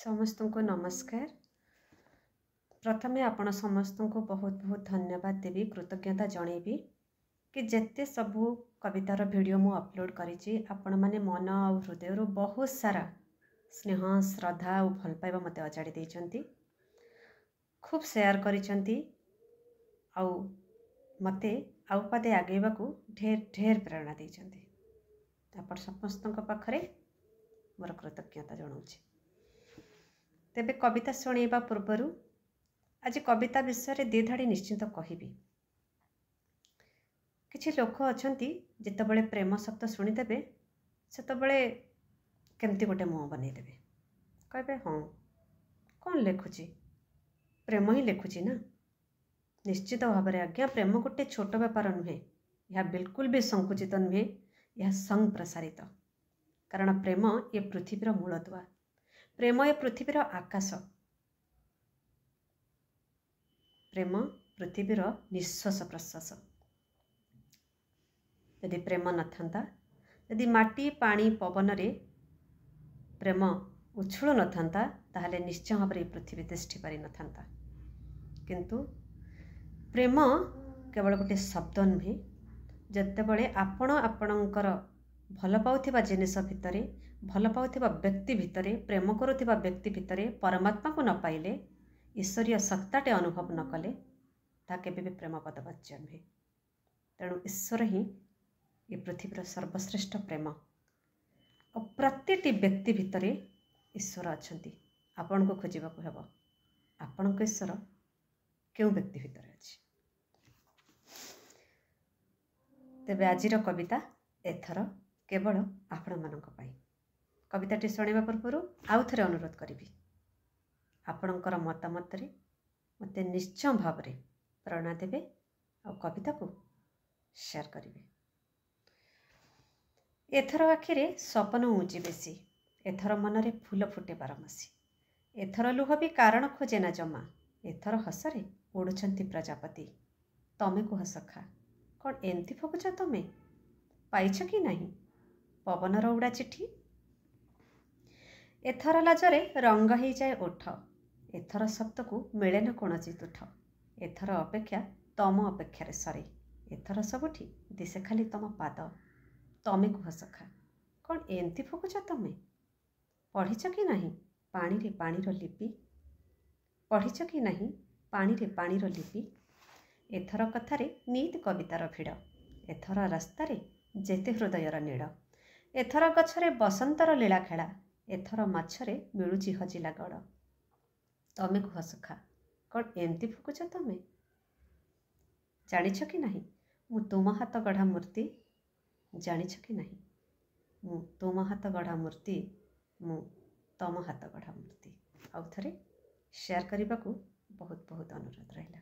समस्त को नमस्कार। प्रथमे आपण समस्त को बहुत बहुत धन्यवाद देवी, कृतज्ञता जनइबी कि जेते सबू कवितार वीडियो मु अपलोड करिछि आपण माने मन और हृदय रो बहुत सारा स्नेह श्रद्धा और भल पाइबा मते अजाड़ी देइचंती, खूब शेयर करिचंती आउ मते आउ पादे आगेबा को ढेर ढेर प्रेरणा देइचंती। आपण समस्त पाखरे मोर कृतज्ञता जनाऊछि। तेबे कविता शुणा पूर्वर आज कविता विषय दी धाड़ी निश्चिंत कहबी। किछि लोक अछंती जितेबले प्रेम शब्द शुणीदेवे सेतबले केमती गोटे मुह बनईदेवे, कहबे हाँ कौन लिखुची, प्रेम ही लिखुची ना। निश्चित भाव में आज्ञा प्रेम गोटे छोट बेपार नुहे, यह बिल्कुल भी संकुचित नुहे, यह संप्रसारित। कारण प्रेम ये पृथ्वीर मूलदुआ, प्रेम ये पृथ्वीर आकाश, प्रेम पृथ्वीर निश्वास प्रश्वास। यदि प्रेम न था, यदि माटी पानी पवन रे प्रेम उछुलु न था, ताहले निश्चय भाव में पृथ्वी तिष्ठि पारि न था। किंतु प्रेम केवल गोटे शब्द नुहे, जितेबले आपण आपणकर भल पाउथिबा जिनिस भितरे, भल पाउथिबा व्यक्ति भितरे, प्रेम करुथिबा व्यक्ति भितरे परमात्मा को न पाइले, ईश्वरीय सत्ताटे अनुभव न कले, ता केबे भी प्रेम पदवाच्य नुहे। तेणु ईश्वर ही ये पृथ्वीर सर्वश्रेष्ठ प्रेम और प्रतिटी व्यक्ति भितरे ईश्वर अछंती। आपण को खोजिबा को हेबो, आपण को ईश्वर केउ व्यक्ति भितरे अछि। तेबे आजिर कविता एथर केवल आपण मानक पाई। कविताटी शुणा पूर्व आउ थे अनुरोध करी, आपणकर मतामत मत निश्चय भाव में प्रेरणा देवे और कविता को शेयर करेंगे। एथर आखिरे सपन ऊँची बेसी, एथर मनरे फूल फुटे बारमासी, एथर लुह भी कारण खोजे ना जमा, एथर हसरे उड़ुछंती प्रजापति। तमे कुह सखा कौन एमती फकुच, तमे पाइछ कि नहीं पवनर उड़ा चिठी। एथर लाजरे रंग ही जाए ओठ, एथर शब्द को मिले न कौनसी तुठ, एथर अपेक्षा तम अपेक्षारे सरे, एथर सबुठी दिशे खाली तम पाद। तमे कुह सखा कौन एमती फकुच, तमे पढ़िछ कि नहीं पानी रे पानीर लिपि, पढ़िछ कि नहीं पानी रे पानीर लिपि। एथर कथारे नीति कवितार भिड़, एथर रास्तारे जेते हृदयर नीड़, एथर गछरे बसंतर लीला खेला, एथर माछरे मिलुची हजिला गड़। तमे कुह सखा कौन एमती फुकुच, तमे जानिछ कि नहीं मु तुम हाथ गढ़ा मूर्ति, जानिछ कि नहीं मु तुम हाथ गढ़ा मूर्ति, मु तम हाथ गढ़ा मूर्ति। आउ थे शेयर करने को बहुत बहुत अनुरोध रहा।